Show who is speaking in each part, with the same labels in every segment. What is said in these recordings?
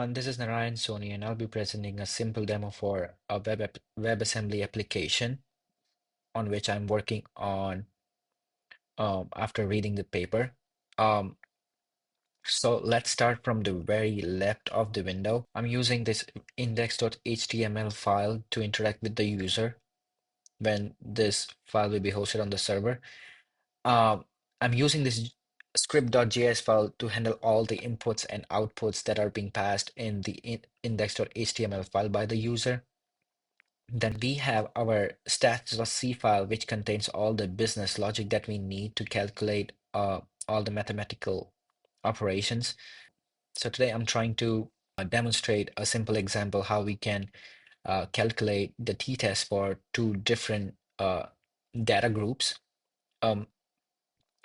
Speaker 1: This is Narayan Soni, and I'll be presenting a simple demo for a WebAssembly application on which I'm working on after reading the paper. Um, so let's start from the very left of the window. I'm using this index.html file to interact with the user when this file will be hosted on the server. Um, I'm using this script.js file to handle all the inputs and outputs that are being passed in the index.html file by the user. Then we have our stats.c file, which contains all the business logic that we need to calculate all the mathematical operations. So today I'm trying to demonstrate a simple example how we can calculate the t-test for two different data groups. Um,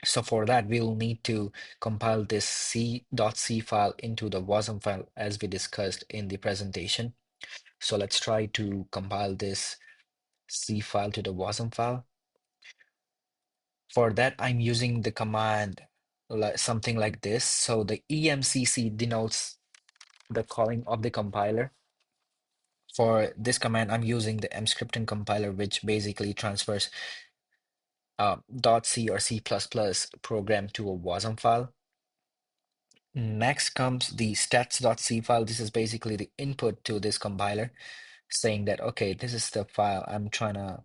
Speaker 1: so for that, we'll need to compile this c.c file into the wasm file as we discussed in the presentation. So let's try to compile this C file to the wasm file. For that, I'm using the command something like this. So the emcc denotes the calling of the compiler. For this command, I'm using the mscripting compiler, which basically transfers .c or C++ program to a wasm file. Next comes the stats.c file. This is basically the input to this compiler, saying that, okay, this is the file I'm trying to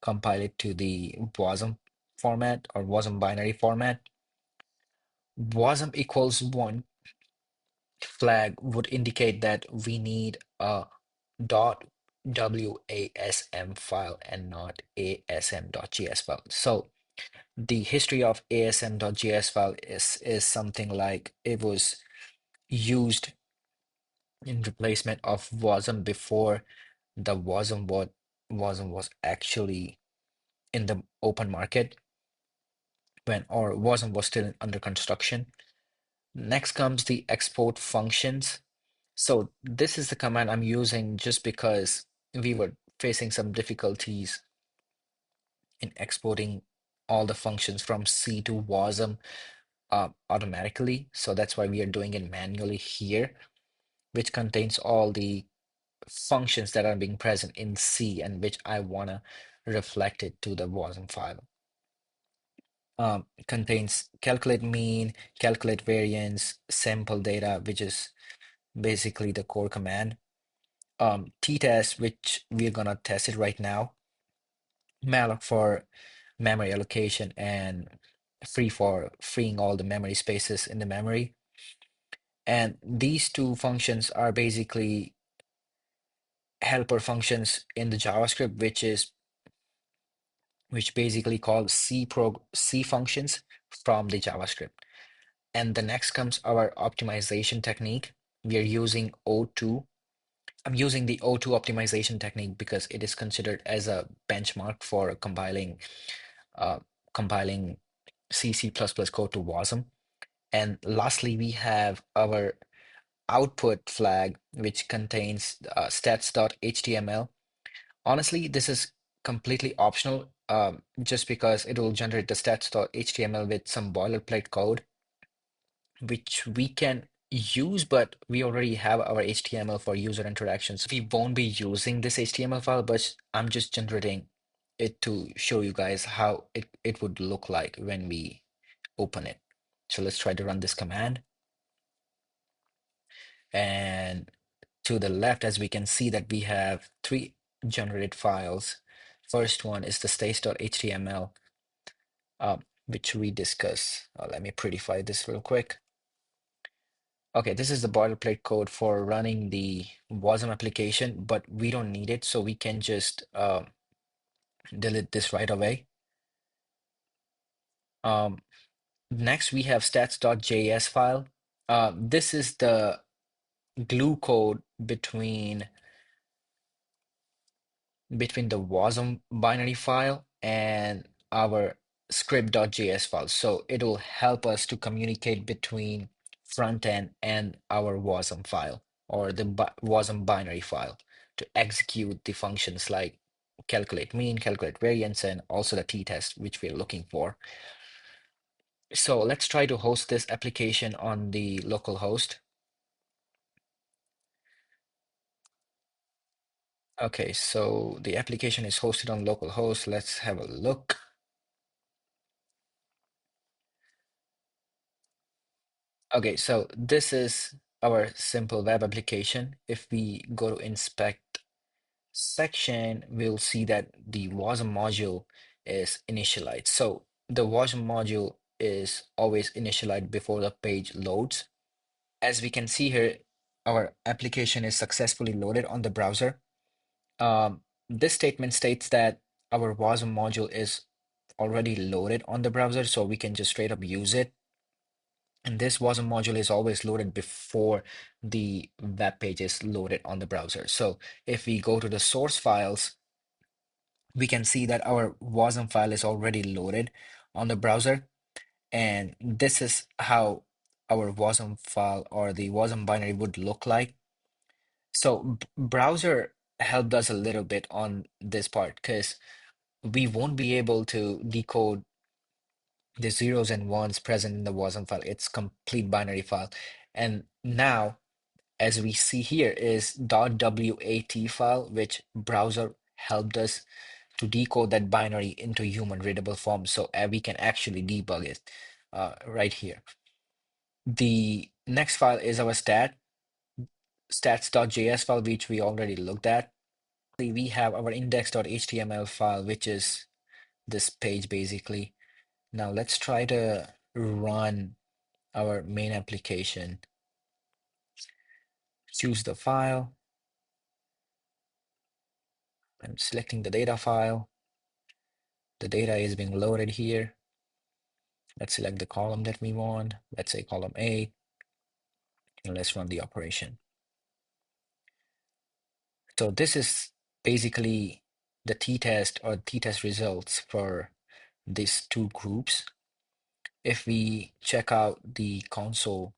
Speaker 1: compile it to the WASM format or WASM binary format. WASM equals 1 flag would indicate that we need a .wasm file and not asm.js file. So the history of asm.js file is something like it was used in replacement of WASM before the WASM was actually in the open market when or WASM was still under construction. Next comes the export functions. So this is the command I'm using just because we were facing some difficulties in exporting all the functions from C to WASM automatically. So that's why we are doing it manually here, which contains all the functions that are being present in C and which I want to reflect it to the WASM file. Contains calculate mean, calculate variance, sample data, which is basically the core command. T-test, which we're gonna test it right now. Malloc for memory allocation and free for freeing all the memory spaces in the memory. And these two functions are basically helper functions in the JavaScript, which basically calls C functions from the JavaScript. And the next comes our optimization technique. We are using O2. I'm using the O2 optimization technique because it is considered as a benchmark for uh, compiling C++ code to WASM. And lastly, we have our output flag, which contains stats.html. Honestly, this is completely optional, just because it will generate the stats.html with some boilerplate code, which we can use, but we already have our HTML for user interactions. We won't be using this HTML file, but I'm just generating it to show you guys how it would look like when we open it. So let's try to run this command. And to the left, as we can see that we have three generated files. First one is the states.html, which we discuss. Let me prettify this real quick. Okay, this is the boilerplate code for running the WASM application, but we don't need it, so we can just delete this right away. Next, we have stats.js file. This is the glue code between the WASM binary file and our script.js file. So it will help us to communicate between front end and our WASM file or the WASM binary file to execute the functions like calculate mean, calculate variance, and also the t-test, which we're looking for. So let's try to host this application on the local host. Okay, so the application is hosted on localhost. Let's have a look. Okay, so this is our simple web application. If we go to inspect section, we'll see that the WASM module is initialized. So the WASM module is always initialized before the page loads. As we can see here, our application is successfully loaded on the browser. This statement states that our WASM module is already loaded on the browser, so we can just straight up use it. And this WASM module is always loaded before the web page is loaded on the browser. So if we go to the source files, we can see that our WASM file is already loaded on the browser. And this is how our WASM file or the WASM binary would look like. So browser helped us a little bit on this part because we won't be able to decode the zeros and ones present in the WASM file. It's complete binary file. And now, as we see here, is .wat file, which browser helped us to decode that binary into human readable form so we can actually debug it right here. The next file is our stats.js file, which we already looked at. We have our index.html file, which is this page basically. Now let's try to run our main application. Choose the file. I'm selecting the data file. The data is being loaded here. Let's select the column that we want. Let's say column A, and let's run the operation. So this is basically the t-test or t-test results for these two groups. If we check out the console,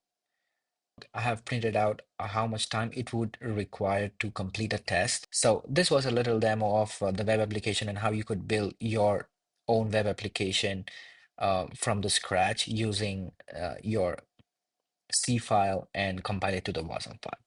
Speaker 1: I have printed out how much time it would require to complete a test. So this was a little demo of the web application and how you could build your own web application from the scratch using your C file and compile it to the WASM file.